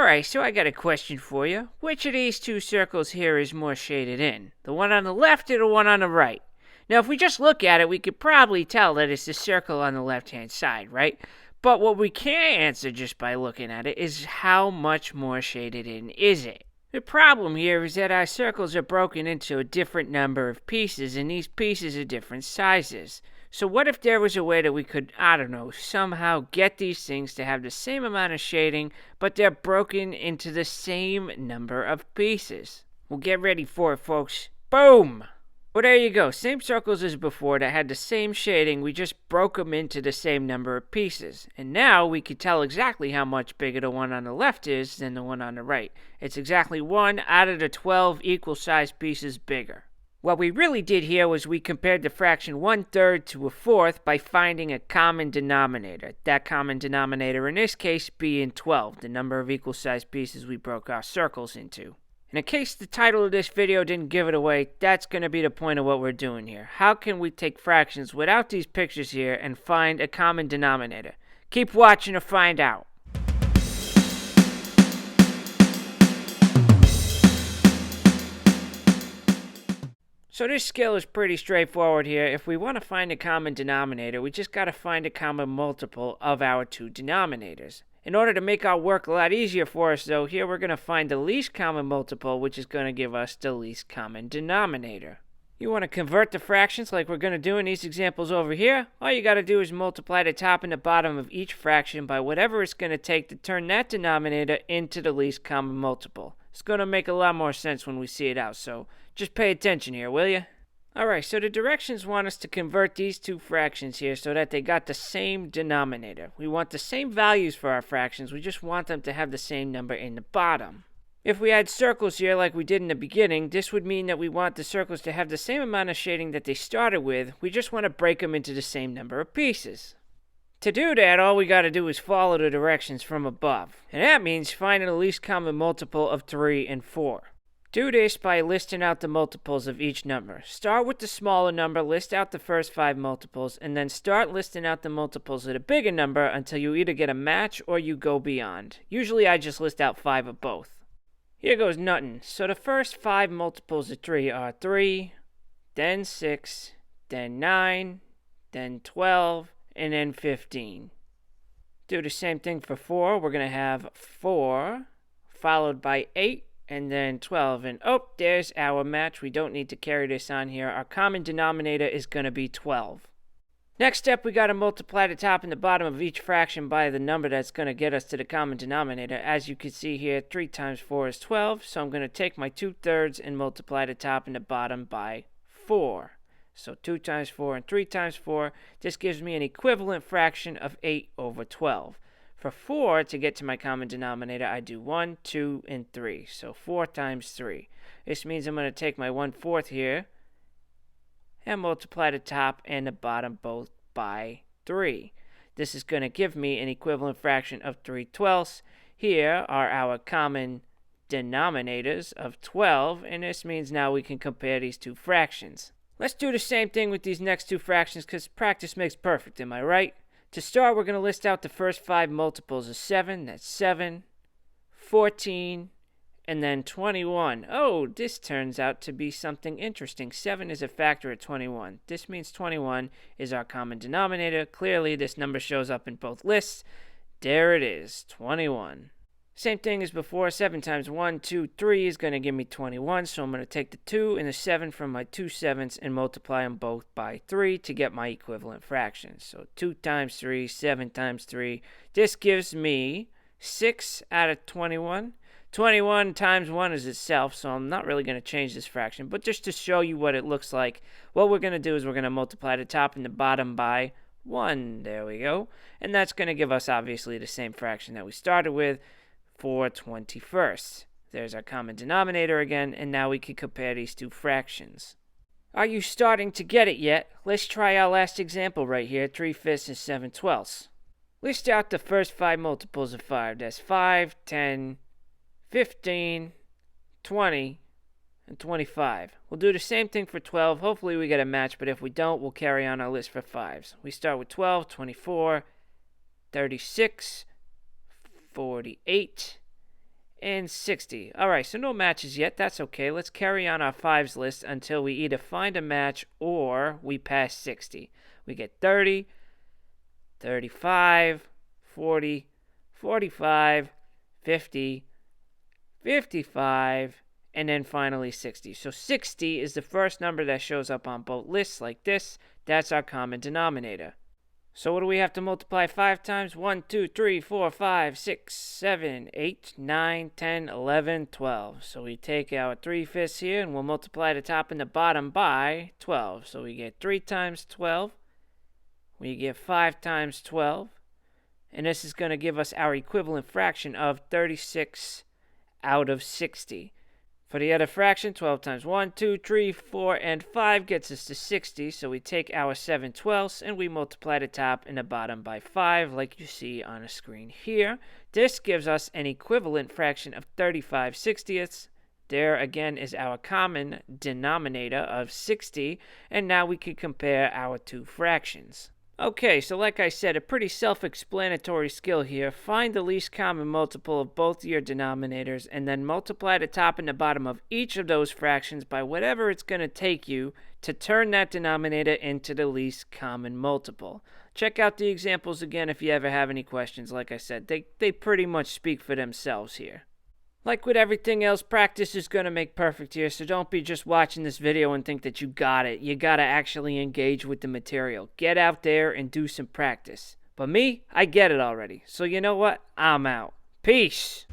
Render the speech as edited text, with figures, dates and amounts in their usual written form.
Alright, so I got a question for you. Which of these two circles here is more shaded in? The one on the left or the one on the right? Now, if we just look at it, we could probably tell that it's the circle on the left-hand side, right? But what we can't answer just by looking at it is how much more shaded in is it? The problem here is that our circles are broken into a different number of pieces, and these pieces are different sizes. So what if there was a way that we could, somehow get these things to have the same amount of shading, but they're broken into the same number of pieces? Well, get ready for it, folks. Boom! Well, there you go. Same circles as before that had the same shading. We just broke them into the same number of pieces. And now we can tell exactly how much bigger the one on the left is than the one on the right. It's exactly 1 out of the 12 equal-sized pieces bigger. What we really did here was we compared the fraction 1/3 to a fourth by finding a common denominator. That common denominator in this case being 12, the number of equal-sized pieces we broke our circles into. And in case the title of this video didn't give it away, that's going to be the point of what we're doing here. How can we take fractions without these pictures here and find a common denominator? Keep watching to find out. So this skill is pretty straightforward here. If we want to find a common denominator, we just got to find a common multiple of our two denominators. In order to make our work a lot easier for us, though, here we're going to find the least common multiple, which is going to give us the least common denominator. You want to convert the fractions like we're going to do in these examples over here? All you got to do is multiply the top and the bottom of each fraction by whatever it's going to take to turn that denominator into the least common multiple. It's going to make a lot more sense when we see it out, so just pay attention here, will you? Alright, so the directions want us to convert these two fractions here so that they got the same denominator. We want the same values for our fractions, we just want them to have the same number in the bottom. If we had circles here like we did in the beginning, this would mean that we want the circles to have the same amount of shading that they started with, we just want to break them into the same number of pieces. To do that, all we got to do is follow the directions from above, and that means finding the least common multiple of 3 and 4. Do this by listing out the multiples of each number. Start with the smaller number, list out the first 5 multiples, and then start listing out the multiples of the bigger number until you either get a match or you go beyond. Usually I just list out 5 of both. Here goes nothing. So the first 5 multiples of 3 are 3, then 6, then 9, then 12, and then 15. Do the same thing for 4. We're going to have 4, followed by 8, and then 12. And there's our match. We don't need to carry this on here. Our common denominator is going to be 12. Next step, we got to multiply the top and the bottom of each fraction by the number that's going to get us to the common denominator. As you can see here, 3 times 4 is 12. So I'm going to take my 2/3 and multiply the top and the bottom by 4. So 2 times 4 and 3 times 4. This gives me an equivalent fraction of 8 over 12. For 4, to get to my common denominator, I do 1, 2, and 3. So 4 times 3. This means I'm going to take my 1/4 here and multiply the top and the bottom both by 3. This is going to give me an equivalent fraction of 3/12. Here are our common denominators of 12, and this means now we can compare these two fractions. Let's do the same thing with these next two fractions because practice makes perfect, am I right? To start, we're going to list out the first 5 multiples of 7. That's 7, 14, and then 21. Oh, this turns out to be something interesting. 7 is a factor of 21. This means 21 is our common denominator. Clearly, this number shows up in both lists. There it is, 21. Same thing as before. 7 times 1, 2, 3 is going to give me 21. So I'm going to take the 2 and the 7 from my 2 sevenths and multiply them both by 3 to get my equivalent fractions. So 2 times 3, 7 times 3. This gives me 6 out of 21. 21 times 1 is itself, so I'm not really going to change this fraction. But just to show you what it looks like, what we're going to do is we're going to multiply the top and the bottom by 1. There we go. And that's going to give us, obviously, the same fraction that we started with. 4/21. There's our common denominator again, and now we can compare these two fractions. Are you starting to get it yet? Let's try our last example right here, 3/5 and 7/12. List out the first 5 multiples of 5. That's 5, 10, 15, 20, and 25. We'll do the same thing for 12. Hopefully we get a match, but if we don't, we'll carry on our list for 5s. We start with 12, 24, 36, 48, and 60. Alright, so no matches yet. That's okay. Let's carry on our 5s list until we either find a match or we pass 60. We get 30, 35, 40, 45, 50, 55, and then finally 60. So 60 is the first number that shows up on both lists like this. That's our common denominator. So what do we have to multiply 5 times? 1, 2, 3, 4, 5, 6, 7, 8, 9, 10, 11, 12. So we take our 3/5 here and we'll multiply the top and the bottom by 12. So we get 3 times 12. We get 5 times 12. And this is going to give us our equivalent fraction of 36 out of 60. For the other fraction, 12 times 1, 2, 3, 4, and 5 gets us to 60. So we take our 7/12 and we multiply the top and the bottom by 5, like you see on the screen here. This gives us an equivalent fraction of 35/60. There again is our common denominator of 60. And now we can compare our two fractions. Okay, so like I said, a pretty self-explanatory skill here. Find the least common multiple of both your denominators and then multiply the top and the bottom of each of those fractions by whatever it's going to take you to turn that denominator into the least common multiple. Check out the examples again if you ever have any questions. Like I said, they pretty much speak for themselves here. Like with everything else, practice is going to make perfect here, so don't be just watching this video and think that you got it. You got to actually engage with the material. Get out there and do some practice. But me, I get it already. So you know what? I'm out. Peace.